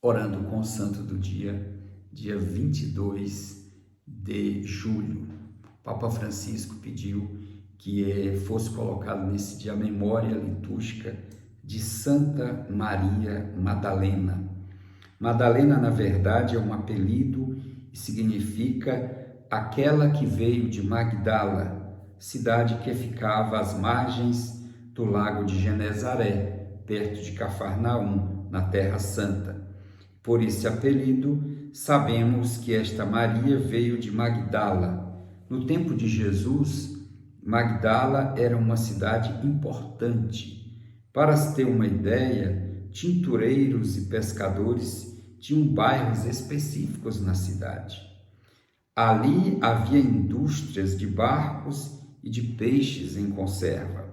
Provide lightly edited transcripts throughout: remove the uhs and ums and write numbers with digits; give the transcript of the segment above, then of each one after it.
Orando com o santo do dia 22 de julho. Papa Francisco pediu que fosse colocado nesse dia a memória litúrgica de Santa Maria Madalena. Madalena, na verdade, é um apelido e significa aquela que veio de Magdala, cidade que ficava às margens do lago de Genezaré, perto de Cafarnaum, na Terra Santa. Por esse apelido, sabemos que esta Maria veio de Magdala. No tempo de Jesus, Magdala era uma cidade importante. Para se ter uma ideia, tintureiros e pescadores tinham bairros específicos na cidade. Ali havia indústrias de barcos e de peixes em conserva.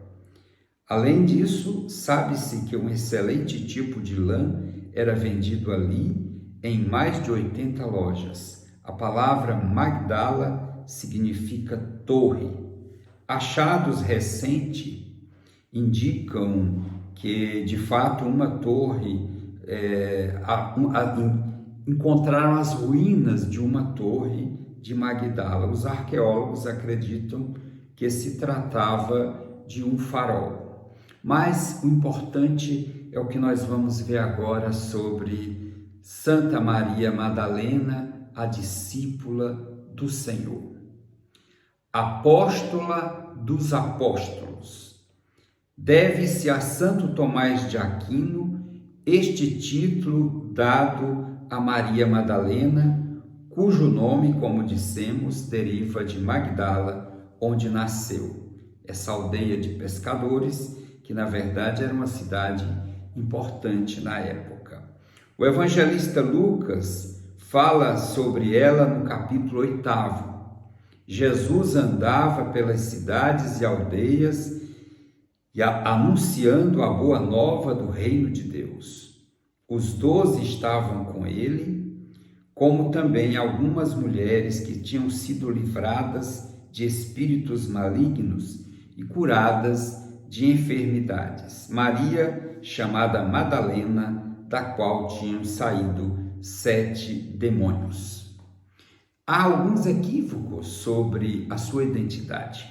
Além disso, sabe-se que um excelente tipo de lã era vendido ali em mais de 80 lojas. A palavra Magdala significa torre. Achados recentes indicam que, de fato, uma torre, encontraram as ruínas de uma torre de Magdala. Os arqueólogos acreditam que se tratava de um farol. Mas o importante é o que nós vamos ver agora sobre Santa Maria Madalena, a discípula do Senhor. Apóstola dos apóstolos. Deve-se a Santo Tomás de Aquino este título dado a Maria Madalena, cujo nome, como dissemos, deriva de Magdala, onde nasceu. Essa aldeia de pescadores, que na verdade era uma cidade importante na época. O evangelista Lucas fala sobre ela no capítulo 8. Jesus andava pelas cidades e aldeias anunciando a boa nova do reino de Deus. Os 12 estavam com ele, como também algumas mulheres que tinham sido livradas de espíritos malignos e curadas de enfermidades. Maria, chamada Madalena, da qual tinham saído 7 demônios. Há alguns equívocos sobre a sua identidade.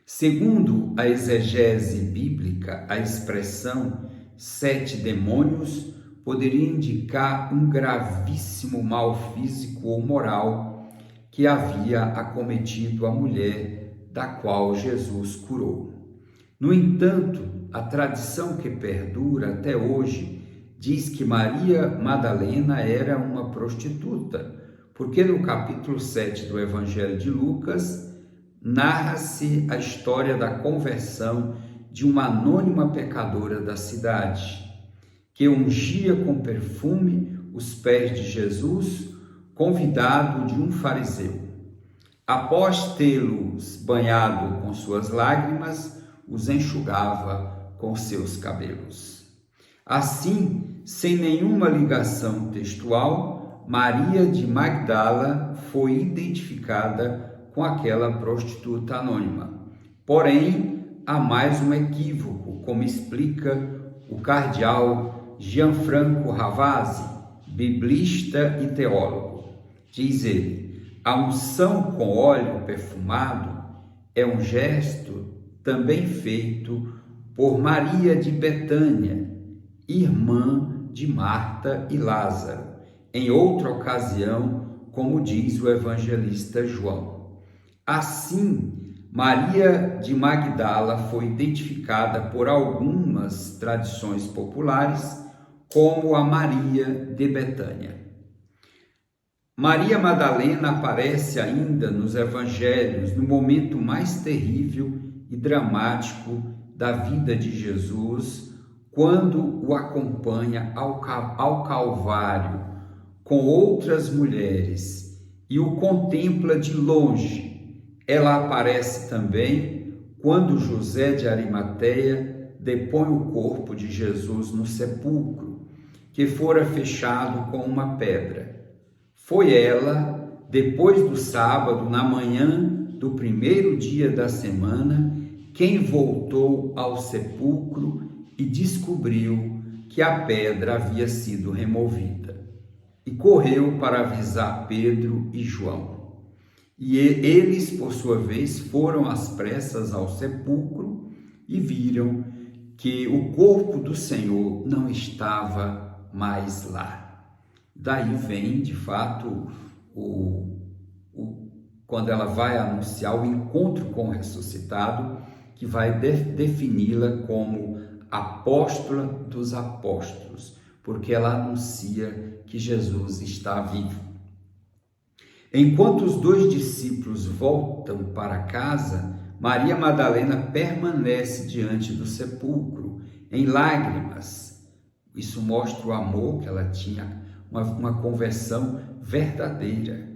Segundo a exegese bíblica, a expressão 7 demônios poderia indicar um gravíssimo mal físico ou moral que havia acometido a mulher da qual Jesus curou. No entanto, a tradição que perdura até hoje diz que Maria Madalena era uma prostituta, porque no capítulo 7 do Evangelho de Lucas narra-se a história da conversão de uma anônima pecadora da cidade, que ungia com perfume os pés de Jesus, convidado de um fariseu. Após tê-los banhado com suas lágrimas, os enxugava com seus cabelos. Assim, sem nenhuma ligação textual, Maria de Magdala foi identificada com aquela prostituta anônima. Porém, há mais um equívoco, como explica o cardeal Gianfranco Ravasi, biblista e teólogo. Diz ele: a unção com óleo perfumado é um gesto também feito por Maria de Betânia, irmã de Marta e Lázaro, em outra ocasião, como diz o evangelista João. Assim, Maria de Magdala foi identificada por algumas tradições populares como a Maria de Betânia. Maria Madalena aparece ainda nos evangelhos no momento mais terrível e dramático da vida de Jesus, quando o acompanha ao Calvário com outras mulheres e o contempla de longe. Ela aparece também quando José de Arimateia depõe o corpo de Jesus no sepulcro, que fora fechado com uma pedra. Foi ela, depois do sábado, na manhã do primeiro dia da semana, quem voltou ao sepulcro e descobriu que a pedra havia sido removida. E correu para avisar Pedro e João. E eles, por sua vez, foram às pressas ao sepulcro e viram que o corpo do Senhor não estava mais lá. Daí vem, de fato, quando ela vai anunciar o encontro com o ressuscitado, que vai defini-la como apóstola dos apóstolos, porque ela anuncia que Jesus está vivo. Enquanto os dois discípulos voltam para casa, Maria Madalena permanece diante do sepulcro, em lágrimas. Isso mostra o amor que ela tinha, uma conversão verdadeira.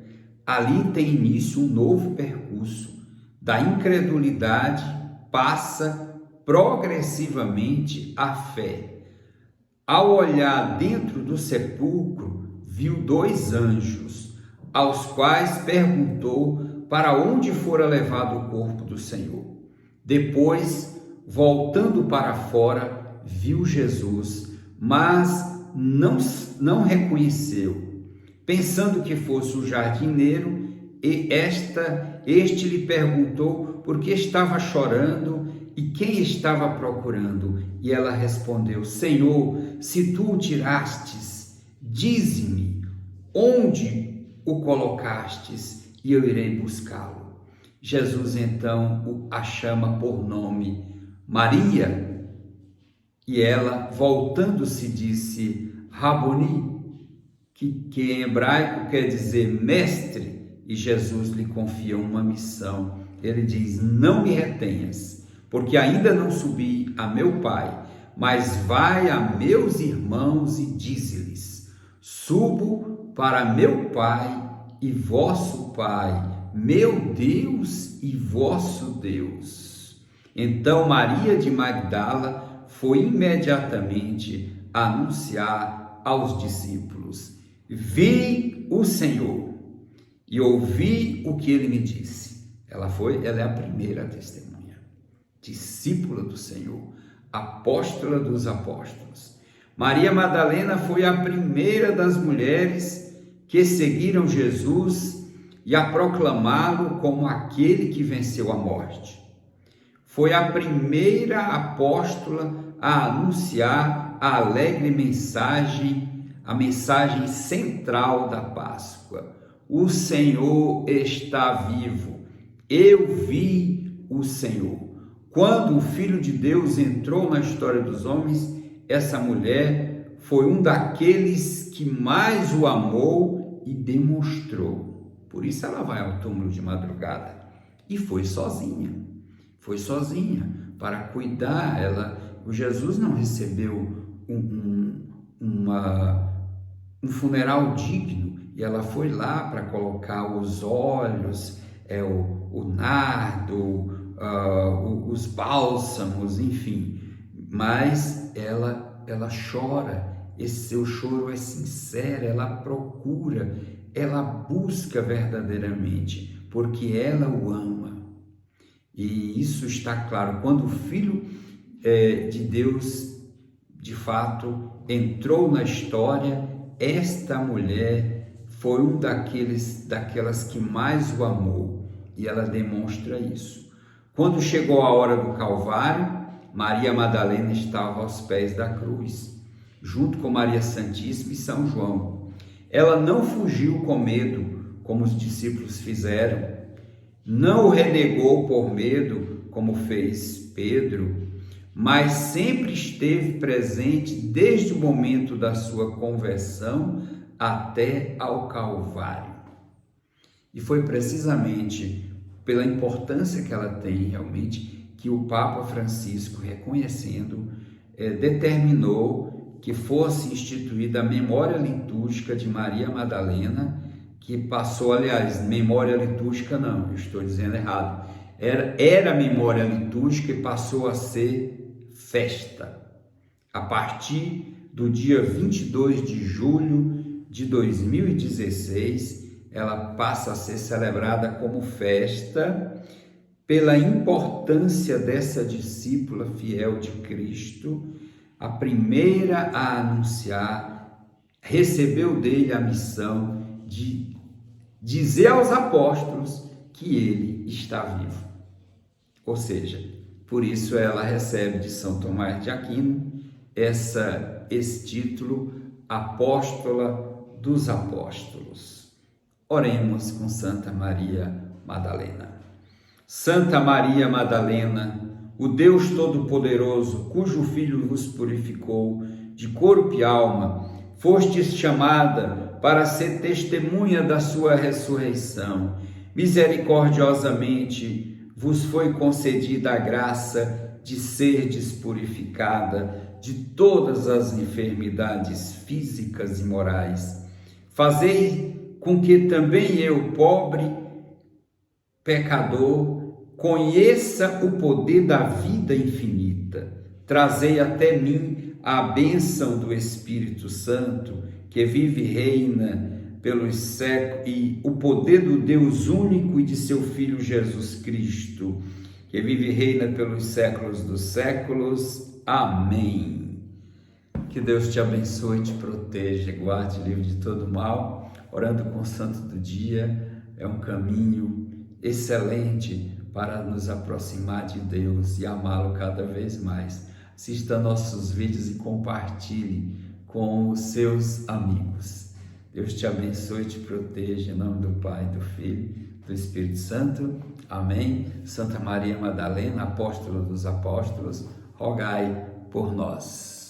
Ali tem início um novo percurso. Da incredulidade passa progressivamente à fé. Ao olhar dentro do sepulcro, viu 2 anjos, aos quais perguntou para onde fora levado o corpo do Senhor. Depois, voltando para fora, viu Jesus, mas não reconheceu. Pensando que fosse o jardineiro, este lhe perguntou por que estava chorando e quem estava procurando. E ela respondeu: Senhor, se tu o tirastes, dize-me onde o colocastes e eu irei buscá-lo. Jesus então a chama por nome, Maria, e ela, voltando-se, disse Raboni, que em hebraico quer dizer mestre, e Jesus lhe confia uma missão. Ele diz: não me retenhas, porque ainda não subi a meu Pai, mas vai a meus irmãos e dize-lhes: subo para meu Pai e vosso Pai, meu Deus e vosso Deus. Então Maria de Magdala foi imediatamente anunciar aos discípulos: vi o Senhor e ouvi o que ele me disse. Ela é a primeira testemunha, discípula do Senhor, apóstola dos apóstolos. Maria Madalena foi a primeira das mulheres que seguiram Jesus e a proclamá-lo como aquele que venceu a morte. Foi a primeira apóstola a anunciar a alegre mensagem, a mensagem central da Páscoa. O Senhor está vivo. Eu vi o Senhor. Quando o Filho de Deus entrou na história dos homens, essa mulher foi um daqueles que mais o amou e demonstrou. Por isso ela vai ao túmulo de madrugada. E foi sozinha para cuidar. O Jesus não recebeu um funeral digno, e ela foi lá para colocar os óleos, o nardo, os bálsamos, enfim. Mas ela chora. Esse seu choro é sincero, ela procura, ela busca verdadeiramente, porque ela o ama. E isso está claro quando o Filho de Deus, de fato, entrou na história. Esta mulher foi daquelas que mais o amou, e ela demonstra isso. Quando chegou a hora do Calvário, Maria Madalena estava aos pés da cruz, junto com Maria Santíssima e São João. Ela não fugiu com medo, como os discípulos fizeram, não o renegou por medo, como fez Pedro, mas sempre esteve presente desde o momento da sua conversão até ao Calvário. E foi precisamente pela importância que ela tem realmente que o Papa Francisco, reconhecendo, determinou que fosse instituída a memória litúrgica de Maria Madalena, que passou, aliás, memória litúrgica não, eu estou dizendo errado, era memória litúrgica e passou a ser festa. A partir do dia 22 de julho de 2016, ela passa a ser celebrada como festa pela importância dessa discípula fiel de Cristo, a primeira a anunciar, recebeu dele a missão de dizer aos apóstolos que ele está vivo. Ou seja, por isso ela recebe de São Tomás de Aquino esse título, Apóstola dos Apóstolos. Oremos com Santa Maria Madalena. Santa Maria Madalena, o Deus Todo-Poderoso, cujo Filho vos purificou de corpo e alma, fostes chamada para ser testemunha da sua ressurreição. Misericordiosamente vos foi concedida a graça de serdes purificada de todas as enfermidades físicas e morais. Fazei com que também eu, pobre pecador, conheça o poder da vida infinita. Trazei até mim a bênção do Espírito Santo, que vive e reina pelos séculos, e o poder do Deus único e de seu Filho Jesus Cristo, que vive e reina pelos séculos dos séculos. Amém. Que Deus te abençoe, te proteja, guarde livre de todo mal. Orando com o Santo do Dia é um caminho excelente para nos aproximar de Deus e amá-lo cada vez mais. Assista nossos vídeos e compartilhe com os seus amigos. Deus te abençoe e te proteja, em nome do Pai, do Filho, do Espírito Santo. Amém. Santa Maria Madalena, apóstola dos apóstolos, rogai por nós.